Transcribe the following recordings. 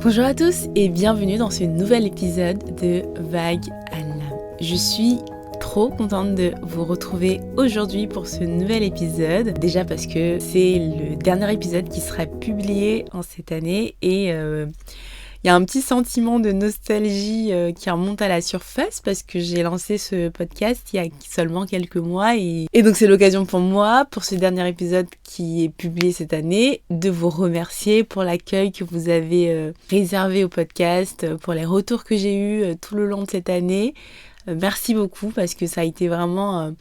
Bonjour à tous et bienvenue dans ce nouvel épisode de Vague à l'âme. Je suis trop contente de vous retrouver aujourd'hui pour ce nouvel épisode. Déjà parce que c'est le dernier épisode qui sera publié en cette année et il y a un petit sentiment de nostalgie qui remonte à la surface parce que j'ai lancé ce podcast il y a seulement quelques mois et donc c'est l'occasion pour moi, pour ce dernier épisode qui est publié cette année, de vous remercier pour l'accueil que vous avez réservé au podcast, pour les retours que j'ai eus tout le long de cette année. Merci beaucoup parce que ça a été vraiment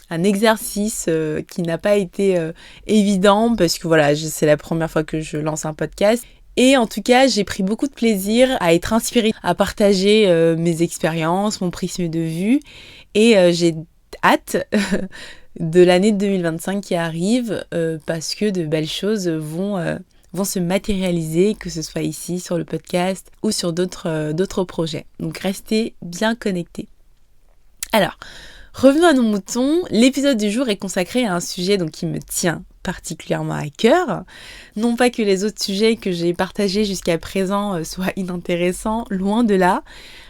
un exercice qui n'a pas été évident parce que voilà, c'est la première fois que je lance un podcast. Et en tout cas, j'ai pris beaucoup de plaisir à être inspirée, à partager mes expériences, mon prisme de vue. Et j'ai hâte de l'année 2025 qui arrive parce que de belles choses vont se matérialiser, que ce soit ici, sur le podcast ou sur d'autres projets. Donc restez bien connectés. Alors, revenons à nos moutons. L'épisode du jour est consacré à un sujet qui me tient particulièrement à cœur. Non pas que les autres sujets que j'ai partagés jusqu'à présent soient inintéressants, loin de là,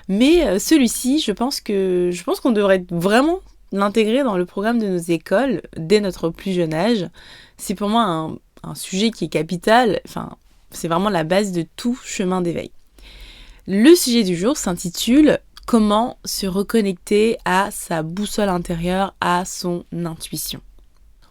mais celui-ci, je pense qu'on devrait vraiment l'intégrer dans le programme de nos écoles dès notre plus jeune âge. C'est pour moi un sujet qui est capital, c'est vraiment la base de tout chemin d'éveil. Le sujet du jour s'intitule « Comment se reconnecter à sa boussole intérieure, à son intuition ».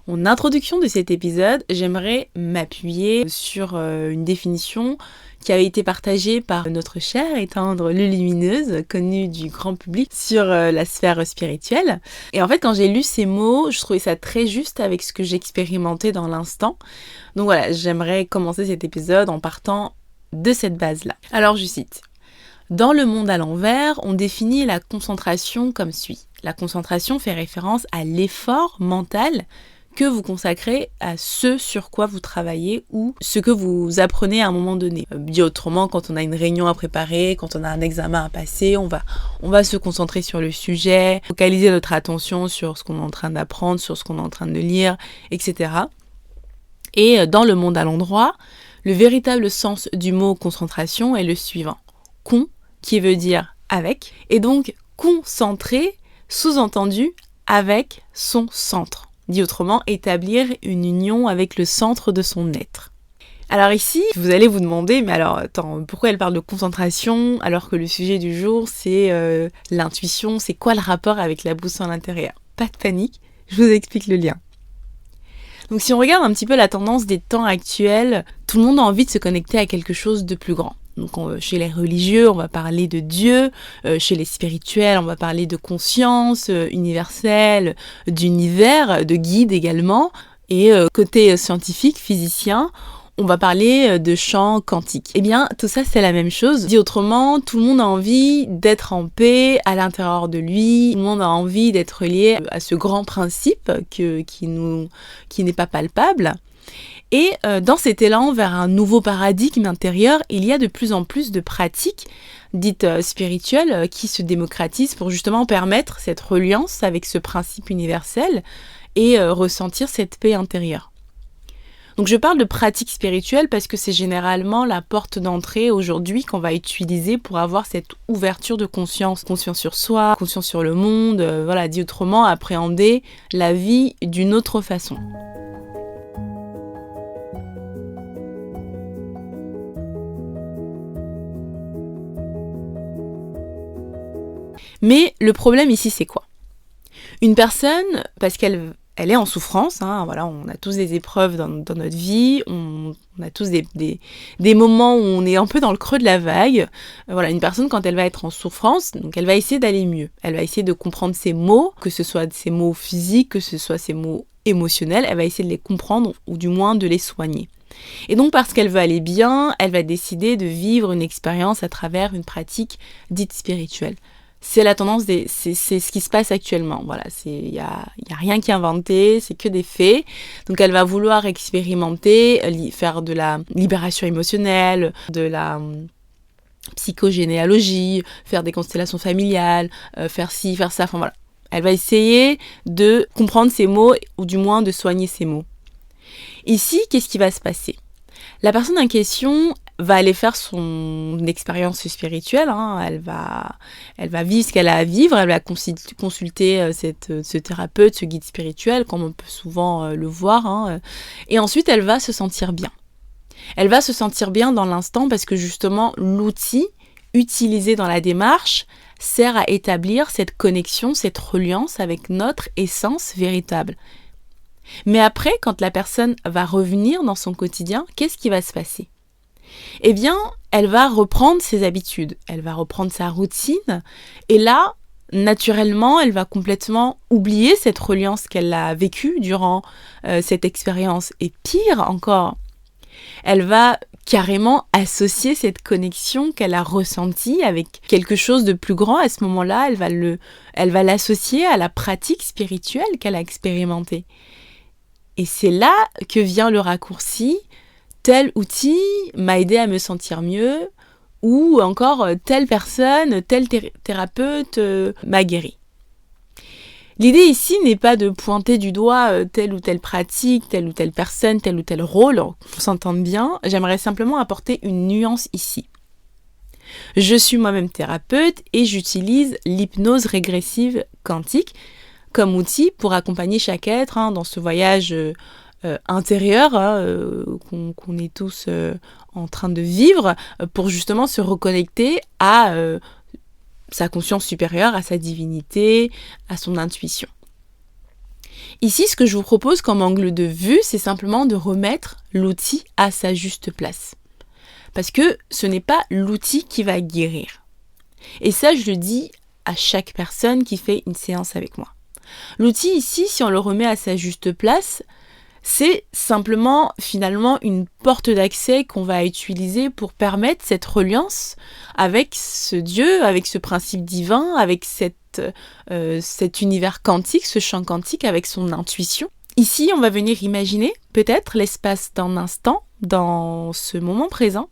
En introduction de cet épisode, j'aimerais m'appuyer sur une définition qui avait été partagée par notre chère et tendre Lumineuse, connue du grand public sur la sphère spirituelle. Et en fait, quand j'ai lu ces mots, je trouvais ça très juste avec ce que j'expérimentais dans l'instant. Donc voilà, j'aimerais commencer cet épisode en partant de cette base-là. Alors je cite. Dans le monde à l'envers, on définit la concentration comme suit. La concentration fait référence à l'effort mental que vous consacrez à ce sur quoi vous travaillez ou ce que vous apprenez à un moment donné. Dit autrement, quand on a une réunion à préparer, quand on a un examen à passer, on va se concentrer sur le sujet, focaliser notre attention sur ce qu'on est en train d'apprendre, sur ce qu'on est en train de lire, etc. Et dans le monde à l'endroit, le véritable sens du mot concentration est le suivant. Con, qui veut dire avec, et donc concentrer, sous-entendu, avec son centre. Dit autrement, établir une union avec le centre de son être. Alors ici, vous allez vous demander, mais alors attends, pourquoi elle parle de concentration alors que le sujet du jour c'est l'intuition, c'est quoi le rapport avec la boussole intérieure ? Pas de panique, je vous explique le lien. Donc si on regarde un petit peu la tendance des temps actuels, tout le monde a envie de se connecter à quelque chose de plus grand. Donc chez les religieux, on va parler de Dieu, chez les spirituels, on va parler de conscience universelle, d'univers, de guide également. Et côté scientifique, physicien, on va parler de champ quantique. Eh bien, tout ça, c'est la même chose. Dit autrement, tout le monde a envie d'être en paix à l'intérieur de lui. Tout le monde a envie d'être lié à ce grand principe qui n'est pas palpable. Et dans cet élan vers un nouveau paradigme intérieur, il y a de plus en plus de pratiques dites spirituelles qui se démocratisent pour justement permettre cette reliance avec ce principe universel et ressentir cette paix intérieure. Donc je parle de pratiques spirituelles parce que c'est généralement la porte d'entrée aujourd'hui qu'on va utiliser pour avoir cette ouverture de conscience sur soi, conscience sur le monde, dit autrement, appréhender la vie d'une autre façon. Mais le problème ici, c'est quoi ? Une personne, parce qu'elle est en souffrance, on a tous des épreuves dans notre vie, on a tous des moments où on est un peu dans le creux de la vague. Une personne, quand elle va être en souffrance, donc elle va essayer d'aller mieux. Elle va essayer de comprendre ses mots, que ce soit ses mots physiques, que ce soit ses mots émotionnels, elle va essayer de les comprendre ou du moins de les soigner. Et donc parce qu'elle veut aller bien, elle va décider de vivre une expérience à travers une pratique dite spirituelle. C'est la tendance, c'est ce qui se passe actuellement. Il y a rien qui est inventé, c'est que des faits. Donc elle va vouloir expérimenter, faire de la libération émotionnelle, de la psychogénéalogie, faire des constellations familiales, faire ci, faire ça, Elle va essayer de comprendre ses mots ou du moins de soigner ses mots. Ici, qu'est-ce qui va se passer ? La personne en question va aller faire son expérience spirituelle, elle va vivre ce qu'elle a à vivre, elle va consulter ce thérapeute, ce guide spirituel, comme on peut souvent le voir, et ensuite elle va se sentir bien. Elle va se sentir bien dans l'instant parce que justement l'outil utilisé dans la démarche sert à établir cette connexion, cette reliance avec notre essence véritable. Mais après, quand la personne va revenir dans son quotidien, qu'est-ce qui va se passer ? Eh bien, elle va reprendre ses habitudes, elle va reprendre sa routine, et là, naturellement, elle va complètement oublier cette reliance qu'elle a vécue durant cette expérience. Et pire encore, elle va carrément associer cette connexion qu'elle a ressentie avec quelque chose de plus grand. À ce moment-là, elle va l'associer à la pratique spirituelle qu'elle a expérimentée. Et c'est là que vient le raccourci « tel outil m'a aidé à me sentir mieux » ou encore « telle personne, tel thérapeute m'a guéri ». L'idée ici n'est pas de pointer du doigt telle ou telle pratique, telle ou telle personne, tel ou tel rôle, qu'on s'entende bien, j'aimerais simplement apporter une nuance ici. Je suis moi-même thérapeute et j'utilise l'hypnose régressive quantique comme outil pour accompagner chaque être dans ce voyage intérieur qu'on est tous en train de vivre pour justement se reconnecter à sa conscience supérieure, à sa divinité, à son intuition. Ici, ce que je vous propose comme angle de vue, c'est simplement de remettre l'outil à sa juste place. Parce que ce n'est pas l'outil qui va guérir. Et ça, je le dis à chaque personne qui fait une séance avec moi. L'outil ici, si on le remet à sa juste place, c'est simplement finalement une porte d'accès qu'on va utiliser pour permettre cette reliance avec ce Dieu, avec ce principe divin, avec cet univers quantique, ce champ quantique, avec son intuition. Ici, on va venir imaginer peut-être l'espace d'un instant, dans ce moment présent,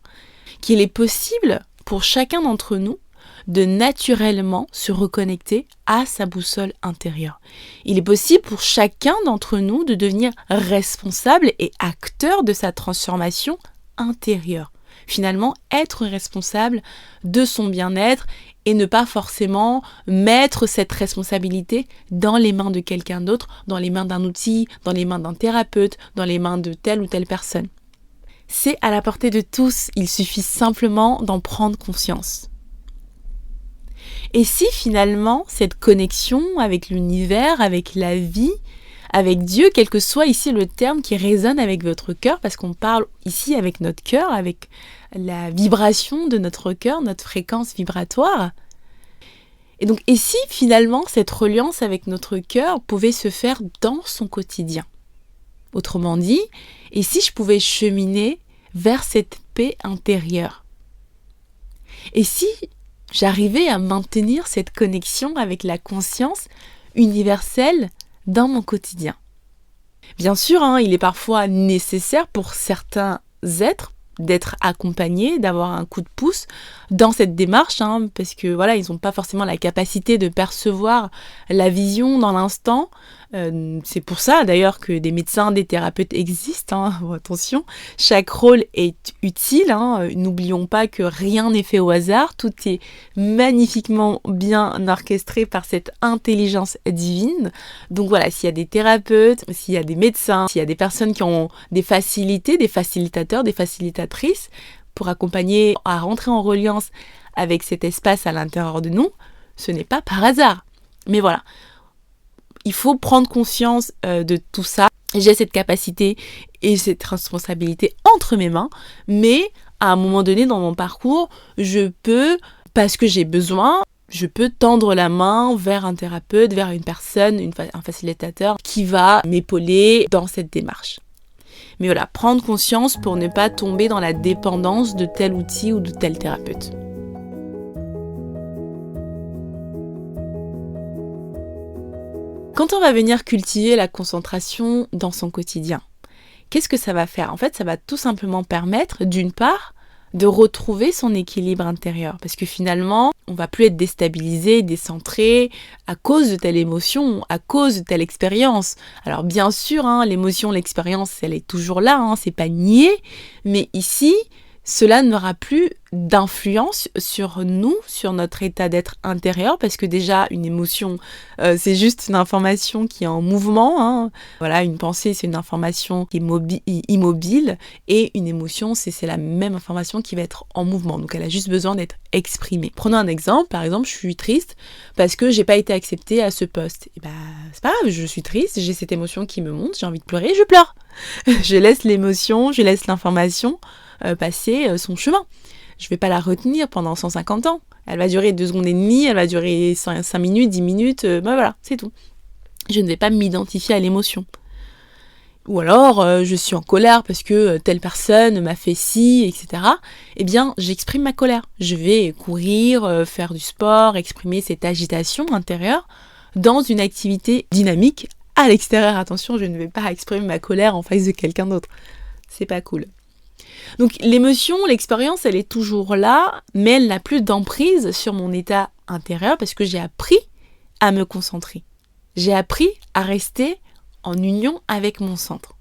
qu'il est possible pour chacun d'entre nous de naturellement se reconnecter à sa boussole intérieure. Il est possible pour chacun d'entre nous de devenir responsable et acteur de sa transformation intérieure. Finalement, être responsable de son bien-être et ne pas forcément mettre cette responsabilité dans les mains de quelqu'un d'autre, dans les mains d'un outil, dans les mains d'un thérapeute, dans les mains de telle ou telle personne. C'est à la portée de tous, il suffit simplement d'en prendre conscience. Et si finalement cette connexion avec l'univers, avec la vie, avec Dieu, quel que soit ici le terme qui résonne avec votre cœur, parce qu'on parle ici avec notre cœur, avec la vibration de notre cœur, notre fréquence vibratoire. Et si finalement cette reliance avec notre cœur pouvait se faire dans son quotidien ? Autrement dit, et si je pouvais cheminer vers cette paix intérieure ? Et si j'arrivais à maintenir cette connexion avec la conscience universelle dans mon quotidien. Bien sûr, il est parfois nécessaire pour certains êtres d'être accompagnés, d'avoir un coup de pouce dans cette démarche, parce que voilà, ils n'ont pas forcément la capacité de percevoir la vision dans l'instant. C'est pour ça d'ailleurs que des médecins, des thérapeutes existent. Attention, chaque rôle est utile. N'oublions pas que rien n'est fait au hasard. Tout est magnifiquement bien orchestré par cette intelligence divine. Donc voilà, s'il y a des thérapeutes, s'il y a des médecins, s'il y a des personnes qui ont des facilités, des facilitateurs, des facilitatrices pour accompagner à rentrer en reliance avec cet espace à l'intérieur de nous, ce n'est pas par hasard. Mais voilà. Il faut prendre conscience de tout ça. J'ai cette capacité et cette responsabilité entre mes mains, mais à un moment donné dans mon parcours, je peux, parce que j'ai besoin, je peux tendre la main vers un thérapeute, vers une personne, un facilitateur qui va m'épauler dans cette démarche. Mais voilà, prendre conscience pour ne pas tomber dans la dépendance de tel outil ou de tel thérapeute. Quand on va venir cultiver la concentration dans son quotidien, qu'est-ce que ça va faire ? En fait, ça va tout simplement permettre, d'une part, de retrouver son équilibre intérieur. Parce que finalement, on va plus être déstabilisé, décentré à cause de telle émotion, à cause de telle expérience. Alors bien sûr, l'émotion, l'expérience, elle est toujours là, c'est pas nié. Mais ici, cela n'aura plus d'influence sur nous, sur notre état d'être intérieur, parce que déjà, une émotion, c'est juste une information qui est en mouvement. Voilà, une pensée, c'est une information qui est immobile, et une émotion, c'est la même information qui va être en mouvement. Donc, elle a juste besoin d'être exprimée. Prenons un exemple. Par exemple, je suis triste parce que j'ai pas été acceptée à ce poste. Et c'est pas grave, je suis triste, j'ai cette émotion qui me monte, j'ai envie de pleurer, je pleure. Je laisse l'émotion, je laisse l'information passer son chemin. Je vais pas la retenir pendant 150 ans. Elle va durer 2 secondes et demie, elle va durer 5 minutes, 10 minutes, voilà, c'est tout. Je ne vais pas m'identifier à l'émotion. Ou alors, je suis en colère parce que telle personne m'a fait ci, etc. Eh bien, j'exprime ma colère. Je vais courir, faire du sport, exprimer cette agitation intérieure dans une activité dynamique à l'extérieur. Attention, je ne vais pas exprimer ma colère en face de quelqu'un d'autre. C'est pas cool. Donc l'émotion, l'expérience, elle est toujours là, mais elle n'a plus d'emprise sur mon état intérieur parce que j'ai appris à me concentrer. J'ai appris à rester en union avec mon centre.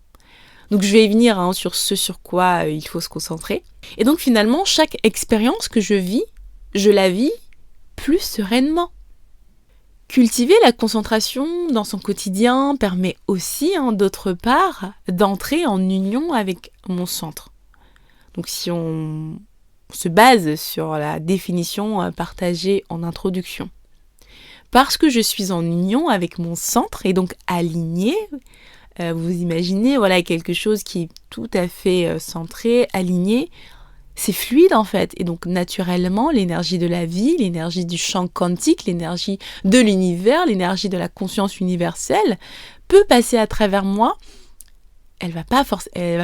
Donc je vais y venir sur ce sur quoi il faut se concentrer. Et donc finalement, chaque expérience que je la vis plus sereinement. Cultiver la concentration dans son quotidien permet aussi, d'autre part, d'entrer en union avec mon centre. Donc si on se base sur la définition partagée en introduction. Parce que je suis en union avec mon centre et donc alignée, vous imaginez, voilà, quelque chose qui est tout à fait centré, aligné, c'est fluide en fait. Et donc naturellement, l'énergie de la vie, l'énergie du champ quantique, l'énergie de l'univers, l'énergie de la conscience universelle peut passer à travers moi. Elle va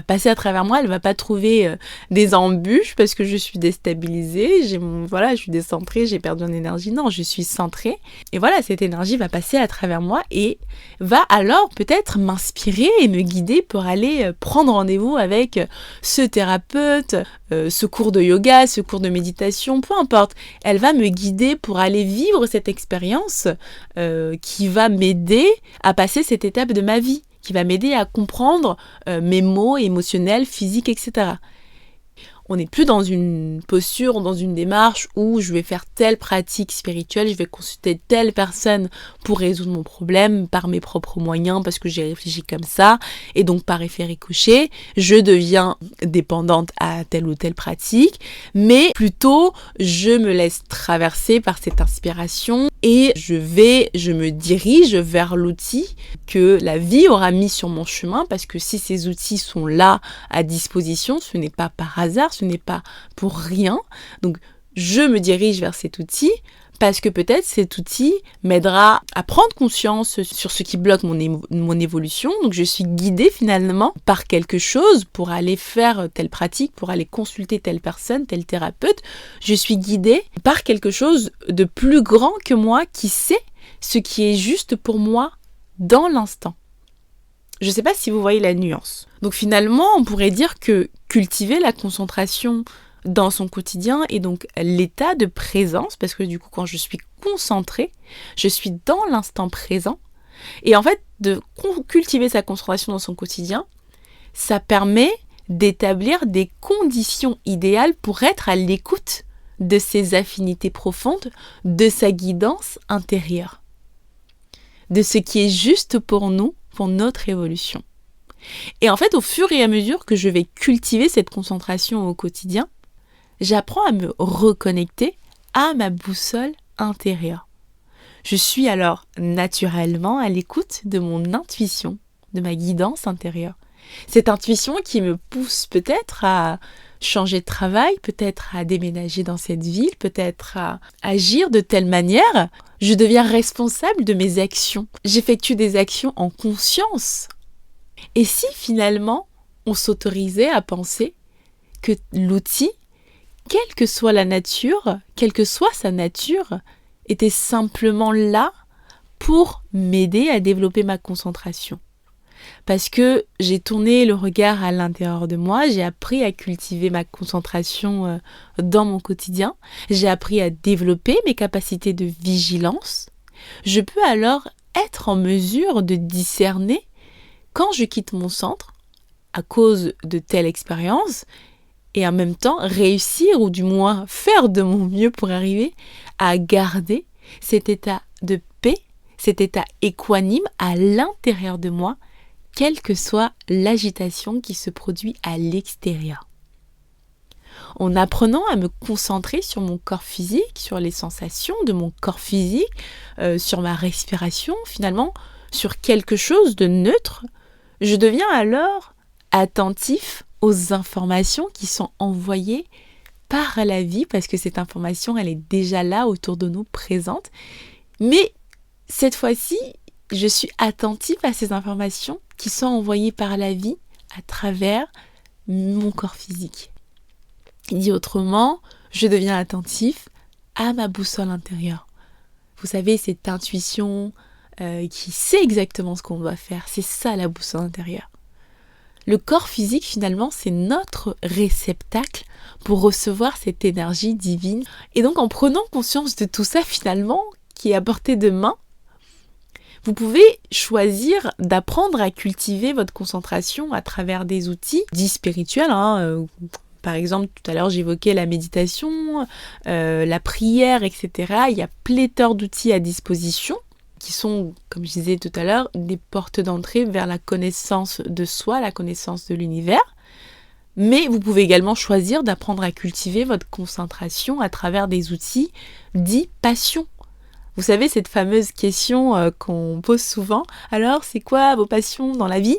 passer à travers moi, elle va pas trouver des embûches parce que je suis déstabilisée, je suis décentrée, j'ai perdu en énergie. Non, je suis centrée. Et voilà, cette énergie va passer à travers moi et va alors peut-être m'inspirer et me guider pour aller prendre rendez-vous avec ce thérapeute, ce cours de yoga, ce cours de méditation, peu importe. Elle va me guider pour aller vivre cette expérience qui va m'aider à passer cette étape de ma vie, qui va m'aider à comprendre mes mots émotionnels, physiques, etc. On n'est plus dans une posture, dans une démarche où je vais faire telle pratique spirituelle, je vais consulter telle personne pour résoudre mon problème par mes propres moyens parce que j'ai réfléchi comme ça et donc par effet ricochet, je deviens dépendante à telle ou telle pratique, mais plutôt je me laisse traverser par cette inspiration et je me dirige vers l'outil que la vie aura mis sur mon chemin parce que si ces outils sont là à disposition, ce n'est pas par hasard, ce n'est pas pour rien. Donc, je me dirige vers cet outil parce que peut-être cet outil m'aidera à prendre conscience sur ce qui bloque mon évolution. Donc, je suis guidée finalement par quelque chose pour aller faire telle pratique, pour aller consulter telle personne, tel thérapeute. Je suis guidée par quelque chose de plus grand que moi qui sait ce qui est juste pour moi dans l'instant. Je ne sais pas si vous voyez la nuance. Donc finalement, on pourrait dire que cultiver la concentration dans son quotidien et donc l'état de présence, parce que du coup, quand je suis concentrée, je suis dans l'instant présent. Et en fait, de cultiver sa concentration dans son quotidien, ça permet d'établir des conditions idéales pour être à l'écoute de ses affinités profondes, de sa guidance intérieure, de ce qui est juste pour nous, pour notre évolution. Et en fait, au fur et à mesure que je vais cultiver cette concentration au quotidien, j'apprends à me reconnecter à ma boussole intérieure. Je suis alors naturellement à l'écoute de mon intuition, de ma guidance intérieure. Cette intuition qui me pousse peut-être à changer de travail, peut-être à déménager dans cette ville, peut-être à agir de telle manière. Je deviens responsable de mes actions. J'effectue des actions en conscience. Et si finalement, on s'autorisait à penser que l'outil, quelle que soit la nature, quelle que soit sa nature, était simplement là pour m'aider à développer ma concentration. parce que j'ai tourné le regard à l'intérieur de moi, j'ai appris à cultiver ma concentration dans mon quotidien, j'ai appris à développer mes capacités de vigilance. Je peux alors être en mesure de discerner quand je quitte mon centre à cause de telle expérience et en même temps réussir ou du moins faire de mon mieux pour arriver à garder cet état de paix, cet état équanime à l'intérieur de moi, quelle que soit l'agitation qui se produit à l'extérieur. En apprenant à me concentrer sur mon corps physique, sur les sensations de mon corps physique, sur ma respiration finalement, sur quelque chose de neutre, je deviens alors attentif aux informations qui sont envoyées par la vie, parce que cette information, elle est déjà là autour de nous, présente. Mais cette fois-ci, je suis attentive à ces informations qui sont envoyées par la vie à travers mon corps physique. Dit autrement, je deviens attentif à ma boussole intérieure. Vous savez, cette intuition qui sait exactement ce qu'on doit faire, c'est ça la boussole intérieure. Le corps physique, finalement, c'est notre réceptacle pour recevoir cette énergie divine. Et donc, en prenant conscience de tout ça, finalement, qui est à portée de main, vous pouvez choisir d'apprendre à cultiver votre concentration à travers des outils dits spirituels. Par exemple, tout à l'heure, j'évoquais la méditation, la prière, etc. Il y a pléthore d'outils à disposition qui sont, comme je disais tout à l'heure, des portes d'entrée vers la connaissance de soi, la connaissance de l'univers. Mais vous pouvez également choisir d'apprendre à cultiver votre concentration à travers des outils dits passion. Vous savez, cette fameuse question qu'on pose souvent, alors c'est quoi vos passions dans la vie ?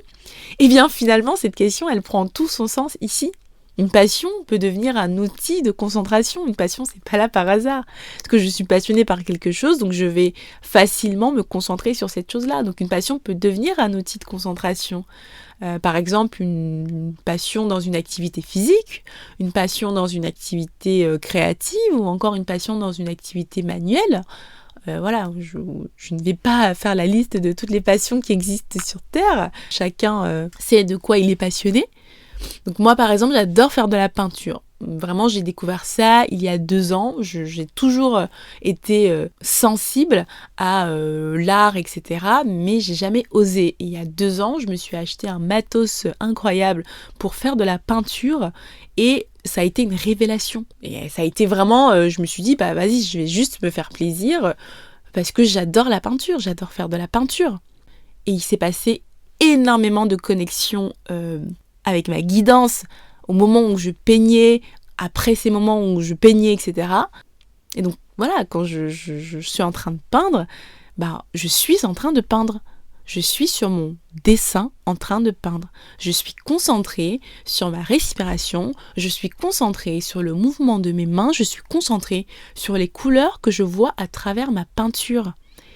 Eh bien finalement, cette question, elle prend tout son sens ici. Une passion peut devenir un outil de concentration. Une passion, c'est pas là par hasard. Parce que je suis passionnée par quelque chose, donc je vais facilement me concentrer sur cette chose-là. Donc une passion peut devenir un outil de concentration. Par exemple, une passion dans une activité physique, une passion dans une activité créative, ou encore une passion dans une activité manuelle. Je ne vais pas faire la liste de toutes les passions qui existent sur Terre. Chacun sait de quoi il est passionné. Donc moi, par exemple, j'adore faire de la peinture. Vraiment, j'ai découvert ça il y a 2 ans. J'ai toujours été sensible à l'art, etc. Mais j'ai jamais osé. Et il y a 2 ans, je me suis acheté un matos incroyable pour faire de la peinture. Et ça a été une révélation. Et ça a été vraiment, je me suis dit, bah vas-y, je vais juste me faire plaisir parce que j'adore la peinture, j'adore faire de la peinture. Et il s'est passé énormément de connexions avec ma guidance au moment où je peignais, après ces moments où je peignais, etc. Et donc voilà, quand je suis en train de peindre, je suis en train de peindre. Je suis sur mon dessin en train de peindre. Je suis concentrée sur ma respiration, je suis concentrée sur le mouvement de mes mains, je suis concentrée sur les couleurs que je vois à travers ma peinture.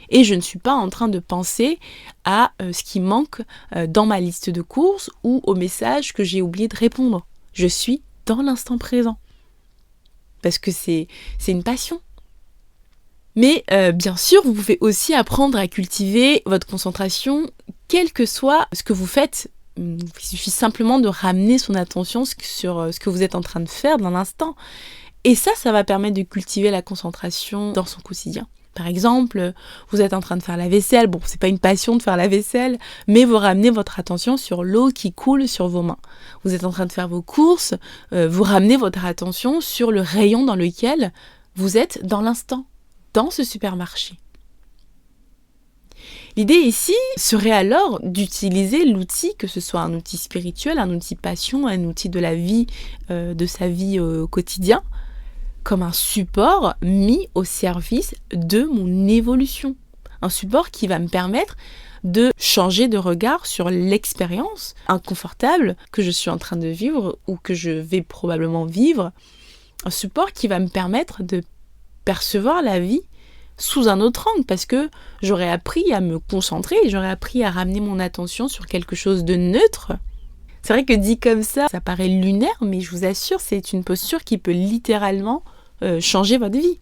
Et je ne suis pas en train de penser à ce qui manque dans ma liste de courses ou au message que j'ai oublié de répondre. Je suis dans l'instant présent. Parce que c'est une passion. Mais bien sûr, vous pouvez aussi apprendre à cultiver votre concentration, quel que soit ce que vous faites. Il suffit simplement de ramener son attention sur ce que vous êtes en train de faire dans l'instant. Et ça va permettre de cultiver la concentration dans son quotidien. Par exemple, vous êtes en train de faire la vaisselle. Bon, c'est pas une passion de faire la vaisselle, mais vous ramenez votre attention sur l'eau qui coule sur vos mains. Vous êtes en train de faire vos courses, vous ramenez votre attention sur le rayon dans lequel vous êtes dans l'instant, dans ce supermarché. L'idée ici serait alors d'utiliser l'outil, que ce soit un outil spirituel, un outil passion, un outil de la vie, de sa vie au quotidien, comme un support mis au service de mon évolution. Un support qui va me permettre de changer de regard sur l'expérience inconfortable que je suis en train de vivre ou que je vais probablement vivre. Un support qui va me permettre de percevoir la vie sous un autre angle, parce que j'aurais appris à me concentrer, j'aurais appris à ramener mon attention sur quelque chose de neutre. C'est vrai que dit comme ça paraît lunaire, mais je vous assure, c'est une posture qui peut littéralement changer votre vie.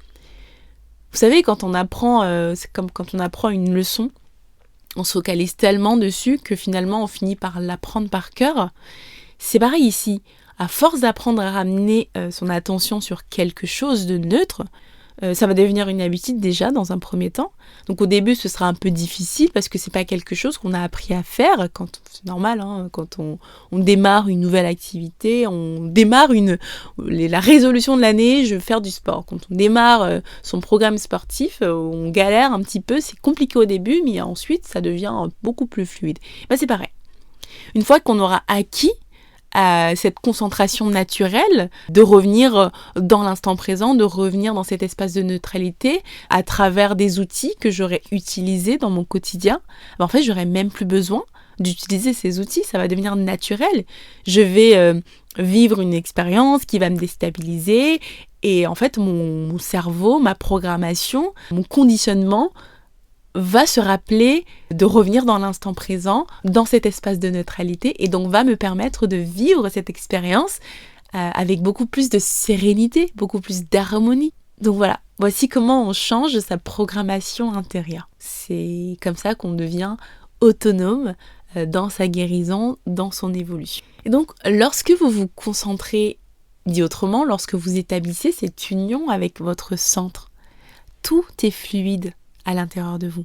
Vous savez, quand on apprend, c'est comme quand on apprend une leçon, on se focalise tellement dessus que finalement on finit par l'apprendre par cœur. C'est pareil ici. À force d'apprendre à ramener son attention sur quelque chose de neutre, ça va devenir une habitude déjà dans un premier temps. Donc au début ce sera un peu difficile parce que c'est pas quelque chose qu'on a appris à faire. C'est normal, hein, quand on démarre une nouvelle activité, on démarre la résolution de l'année, je veux faire du sport. Quand on démarre son programme sportif, on galère un petit peu, c'est compliqué au début, mais ensuite ça devient beaucoup plus fluide. C'est pareil. Une fois qu'on aura acquis à cette concentration naturelle, de revenir dans l'instant présent, de revenir dans cet espace de neutralité à travers des outils que j'aurais utilisés dans mon quotidien. En fait, j'aurais même plus besoin d'utiliser ces outils, ça va devenir naturel. Je vais vivre une expérience qui va me déstabiliser et en fait, mon cerveau, ma programmation, mon conditionnement va se rappeler de revenir dans l'instant présent, dans cet espace de neutralité, et donc va me permettre de vivre cette expérience avec beaucoup plus de sérénité, beaucoup plus d'harmonie. Donc voilà, voici comment on change sa programmation intérieure. C'est comme ça qu'on devient autonome dans sa guérison, dans son évolution. Et donc, lorsque vous vous concentrez, dit autrement, lorsque vous établissez cette union avec votre centre, tout est fluide à l'intérieur de vous.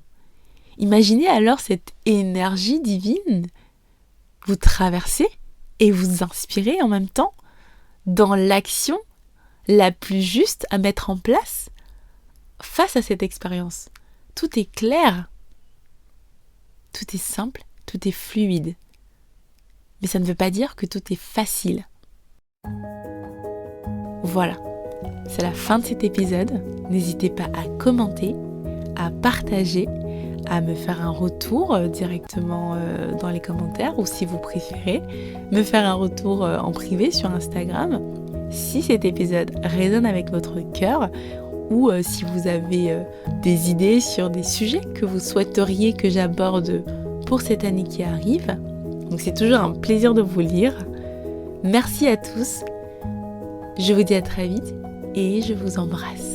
Imaginez alors cette énergie divine vous traverser et vous inspirer en même temps dans l'action la plus juste à mettre en place face à cette expérience. Tout est clair, tout est simple, tout est fluide. Mais ça ne veut pas dire que tout est facile. Voilà, c'est la fin de cet épisode. N'hésitez pas à commenter, à partager, à me faire un retour directement dans les commentaires ou si vous préférez, me faire un retour en privé sur Instagram si cet épisode résonne avec votre cœur ou si vous avez des idées sur des sujets que vous souhaiteriez que j'aborde pour cette année qui arrive. Donc c'est toujours un plaisir de vous lire. Merci à tous. Je vous dis à très vite et je vous embrasse.